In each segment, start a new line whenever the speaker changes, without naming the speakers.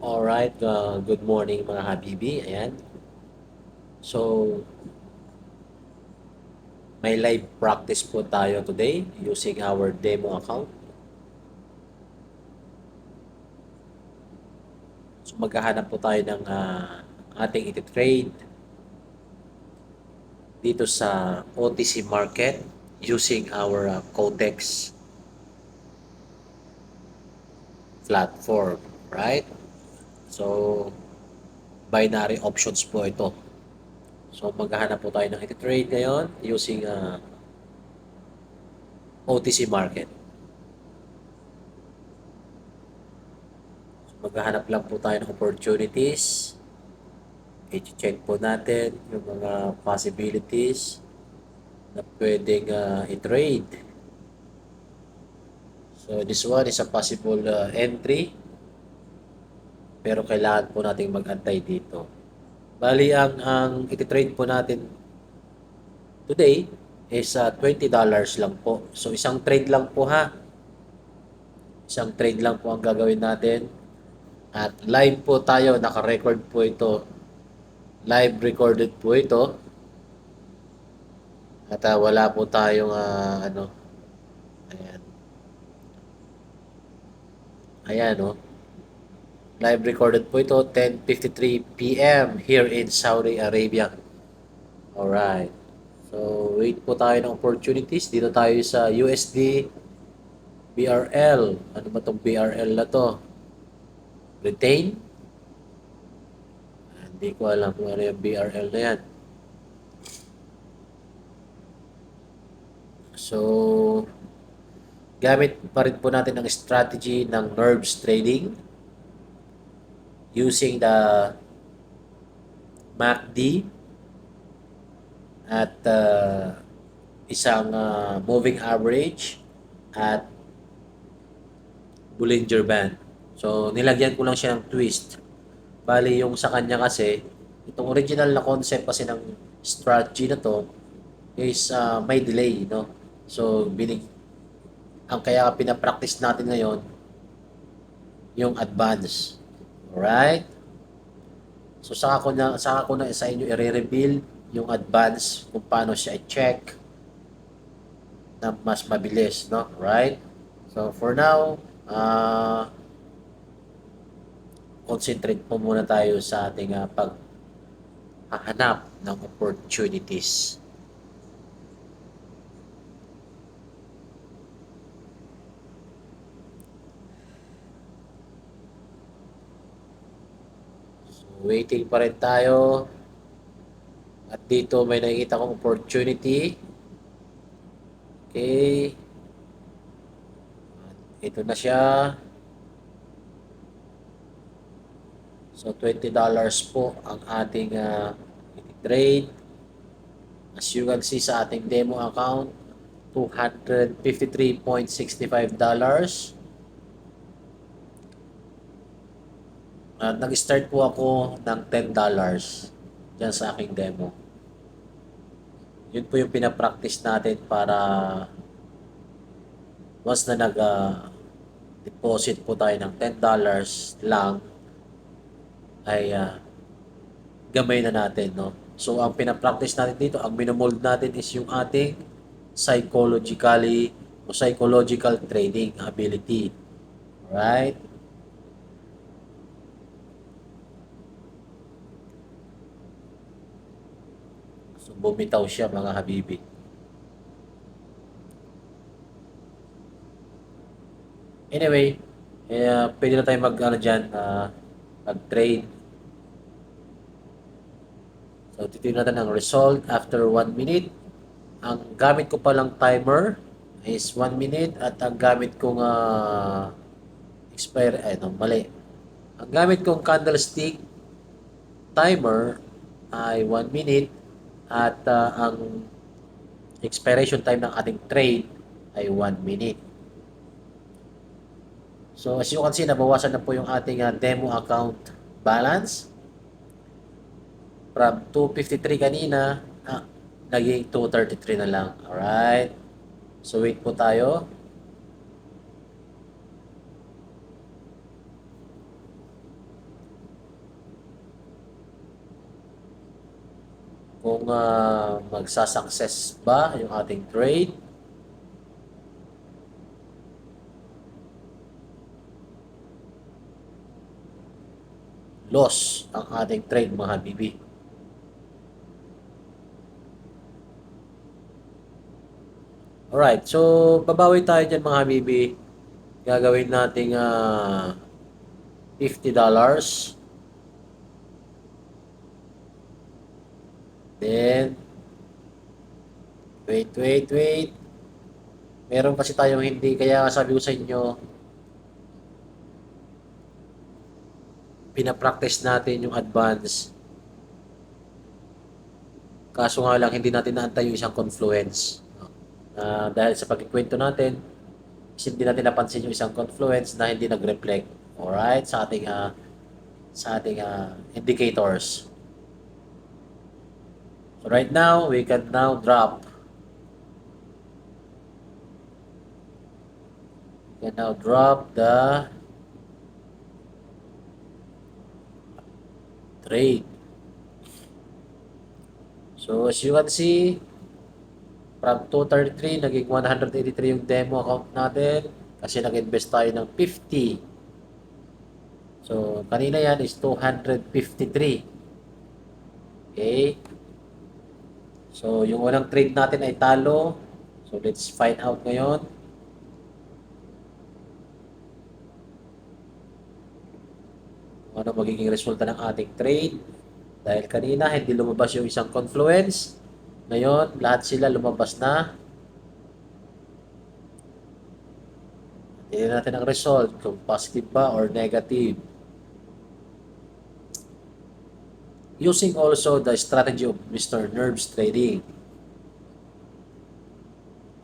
Alright, good morning mga habibi. Ayan. So, may live practice po tayo today using our demo account. So, maghahanap po tayo ng ating iti-trade dito sa OTC market using our Codex platform, right? So, binary options po ito. So, maghahanap po tayo ng iti-trade ngayon using OTC market. Maghahanap lang po tayo ng opportunities. I-check po natin yung mga possibilities na pwedeng i-trade. So this one is a possible entry, pero kailangan po nating mag-antay dito. Bali, ang i-trade po natin today is $20 lang po. So isang trade lang po ha. Isang trade lang po ang gagawin natin. At live po tayo, naka-record po ito. Live recorded po ito. At wala po tayong ayan. Ayan, oh. Live recorded po ito, 10:53 p.m. here in Saudi Arabia. Alright. So, wait po tayo ng opportunities. Dito tayo sa USD, BRL. Ano ba itong BRL na to? Retain? Hindi ko alam kung ano yung BRL na yan. So, gamit pa rin po natin ang strategy ng nerves trading using the MACD at isang moving average at Bollinger Band. So, nilagyan ko lang siya ng twist. Bali, yung sa kanya kasi, itong original na concept kasi ng strategy na to is may delay, no? So, ang kaya pinapractice natin ngayon, yung advance. Alright? So, saka ko na sa inyo i-reveal yung advance kung paano siya i-check na mas mabilis, no? Right? So, for now, concentrate po muna tayo sa ating paghahanap ng opportunities. So, waiting pa rin tayo. At dito may nakikita kong opportunity. Okay. Ito na siya. So, $20 po ang ating trade. As you can see sa ating demo account, $253.65. At nag-start po ako ng $10 dyan sa aking demo. Yun po yung pinapractice natin para once na nag-deposit po tayo ng $10 lang, ay gamay na natin, no? So, ang pinapractice natin dito, ang minomold natin is yung ating psychological trading ability. Alright? So, bumitaw siya mga habibi. Anyway, pwede na tayo mag-trade. So, titignan natin ang result after 1 minute. Ang gamit ko palang timer is 1 minute at ang gamit kong mali. Ang gamit kong candlestick timer ay 1 minute at ang expiration time ng ating trade ay 1 minute. So, as you can see, nabawasan na po yung ating demo account balance. From 253 kanina, naging 233 na lang. Alright? So, wait po tayo. kung magsasucess ba yung ating trade. Loss ang ating trade mga habibi. Alright, so babawi tayo dyan mga habibi. Gagawin nating $50. Then, wait. Meron kasi tayong hindi, kaya sabi ko sa inyo, pinapractice natin yung advance. Kaso nga lang, hindi natin naantay yung isang confluence. Dahil sa pagkikwento natin, hindi natin napansin yung isang confluence na hindi nag-reflect. Alright, sa ating indicators. So right now, we can now drop. We can now drop the trade. So as you can see, from 233, naging 183 yung demo account natin kasi nag-invest tayo ng 50. So kanina yan is 253. Okay. So yung unang trade natin ay talo. So let's find out ngayon. Ano magiging resulta ng ating trade. Dahil kanina hindi lumabas yung isang confluence. Ngayon, lahat sila lumabas na. Tingnan natin ang result, kung positive ba or negative. Using also the strategy of Mr. Nerves Trading.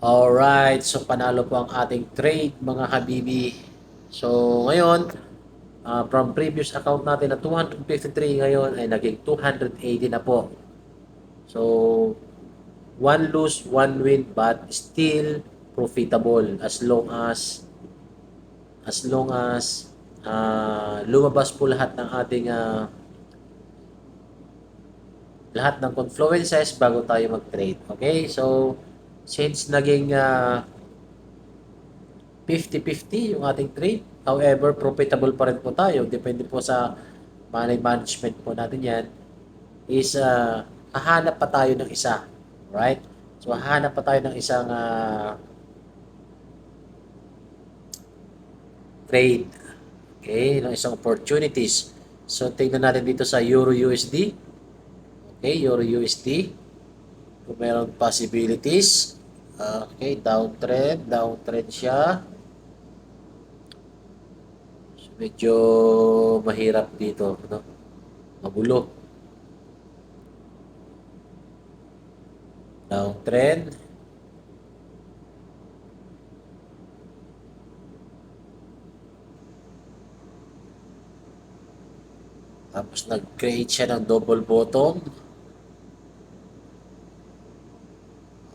Alright, so panalo po ang ating trade mga habibi. So ngayon, from previous account natin na 253 ngayon ay naging 280 na po. So, one lose, one win, but still profitable as long as lumabas po lahat ng ating lahat ng confluences bago tayo mag-trade. Okay? So, since naging 50-50 yung ating trade, however, profitable pa rin po tayo. Depende po sa money management po natin yan. Is hahanap pa tayo ng isa. Right? So, hahanap pa tayo ng isang trade. Okay? Ng isang opportunities. So, tingnan natin dito sa Euro USD. Okay, Euro USD. Kung meron possibilities. Okay, downtrend siya. So, medyo mahirap dito, no? Magulo. Downtrend. Tapos nag-create siya ng double bottom.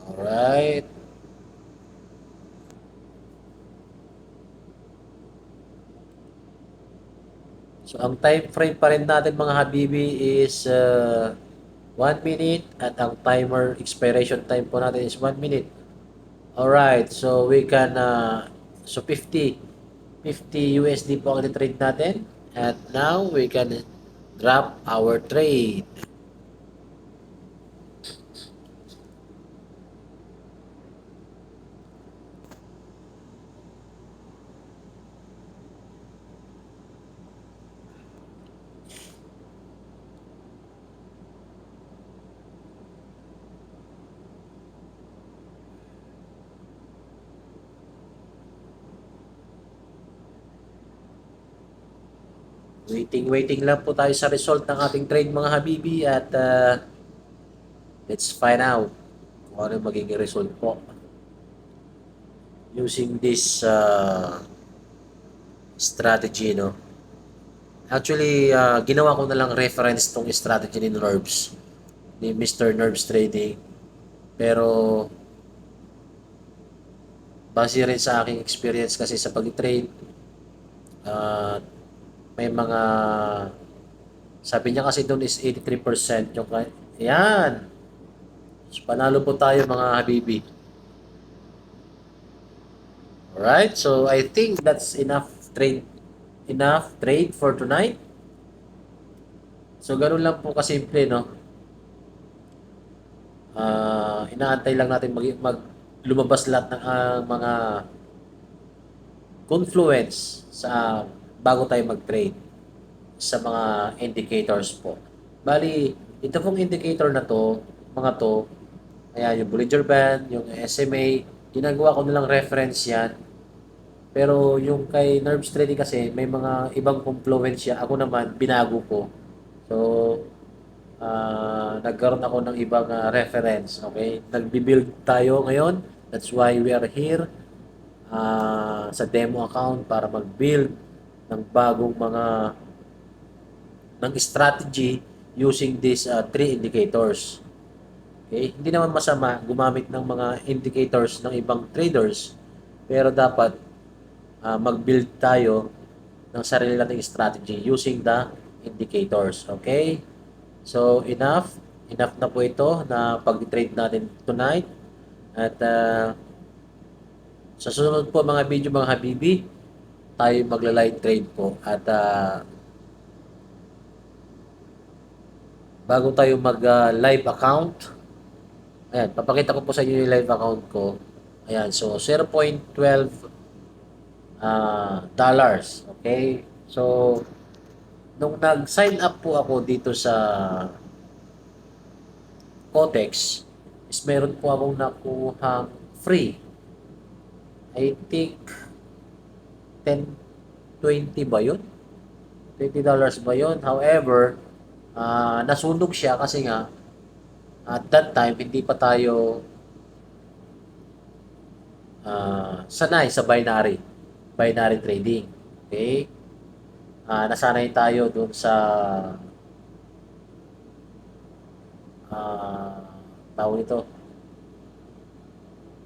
Alright. So, ang time frame pa rin natin mga habibi is 1 minute at ang timer expiration time po natin is 1 minute. Alright, so we can, so 50 USD po ang trade natin. At now, we can drop our trade. Waiting lang po tayo sa result ng ating trade mga habibi at let's find out kung ano magiging result po using this strategy, no? Actually, ginawa ko na lang reference tong strategy ni Nerves, ni Mr. Nerves Trading. Pero base rin sa aking experience kasi sa pag-trade, may mga, sabi niya kasi doon is 83% yung, yan, So, panalo po tayo mga habibi. Alright, so I think that's enough trade for tonight. So, ganun lang po kasimple, no? Inaantay lang natin lumabas lahat ng mga confluence sa bago tayo mag-trade sa mga indicators po. Bali, ito pong indicator na to, mga to, ayan, yung Bollinger Band, yung SMA, ginagawa ko nilang reference yan. Pero yung kay Nerves Trading kasi, may mga ibang confluence siya. Ako naman, binago ko. So, nagkaroon ako ng ibang reference. Okay? Nagbi-build tayo ngayon. That's why we are here sa demo account para mag-build ng bagong mga ng strategy using these three indicators. Okay? Hindi naman masama gumamit ng mga indicators ng ibang traders, pero dapat mag-build tayo ng sarili nating strategy using the indicators. Okay? So, enough na po ito na pag-trade natin tonight. At sa susunod po mga video mga habibi, tayo magla-live trade po. At bago tayo mag-live account, ayan, papakita ko po sa inyo yung live account ko. Ayan, so 0.12 dollars. Okay? So, nung nag-sign up po ako dito sa Cotex, is meron po akong nakuhang free. I think 10, 20 ba yun? $20 ba yun? However, nasunog siya kasi nga at that time hindi pa tayo sanay sa binary trading. Okay? Nasanay tayo dun uh, tawag ito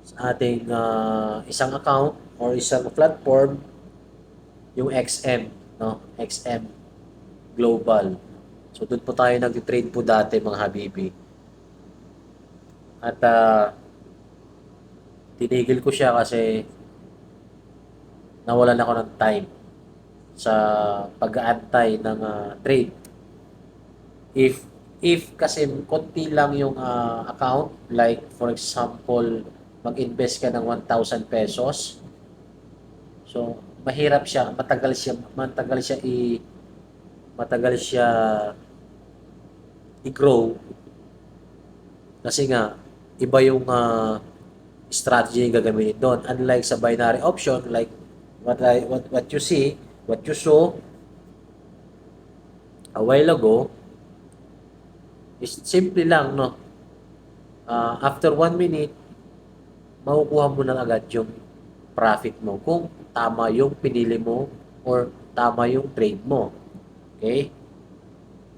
sa ating isang account or isang platform, yung XM, no? XM Global. So doon po tayo nag-trade po dati mga habibi. At tinigil ko siya kasi nawalan ako ng time sa pag-aantay ng trade. If kasi konti lang yung account, like for example, mag-invest ka ng 1,000 pesos. So, mahirap siya, matagal siya i-grow kasi nga iba yung strategy yung gagamitin doon. Unlike sa binary option, like what you see, what you saw a while ago, is simple lang, no? After 1 minute, makukuha mo na agad yung profit mo kung tama yung pinili mo or tama yung trade mo. Okay?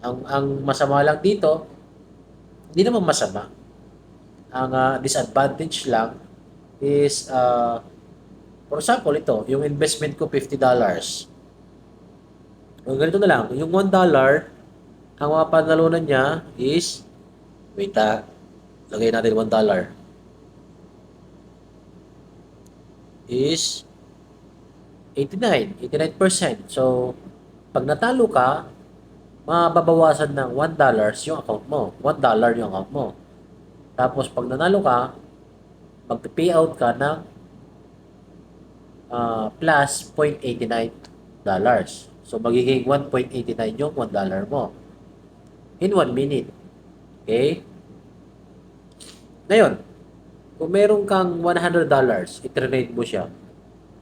Ang masama lang dito, hindi naman masama. Ang disadvantage lang is, for example, ito, yung investment ko $50. O ganito na lang, yung $1, ang mga panalunan niya is, wait lagay natin $1, is 89%. So, pag natalo ka, mababawasan ng $1 yung account mo. $1 yung account mo. Tapos, pag nanalo ka, mag-payout ka ng plus $0.89. So, magiging 1.89 yung $1 mo in 1 minute. Okay? Ngayon, kung meron kang $100, i-trade mo siya.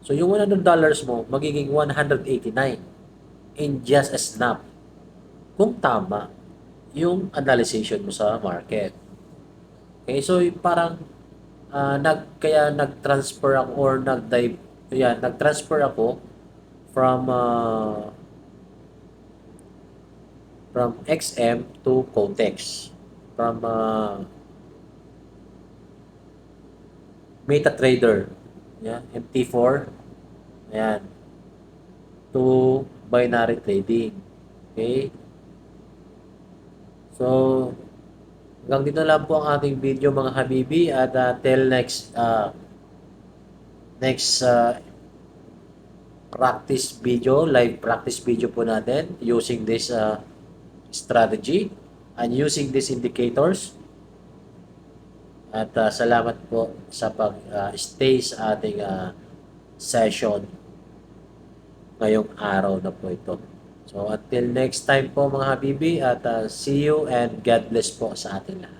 So, yung $100 mo, magiging 189 in just a snap. Kung tama yung analysis mo sa market. Okay, so parang kaya nag-transfer ako or nag-transfer ako from XM to Cotex. From MetaTrader. Yan, MT4. Ayan. To binary trading. Okay? So, Hanggang dito lang po ang ating video mga habibi at till next practice video, live practice video po natin using this strategy and using these indicators. At salamat po sa pag-stay sa ating session ngayong araw na po ito. So until next time po mga habibi at see you and God bless po sa atin lahat.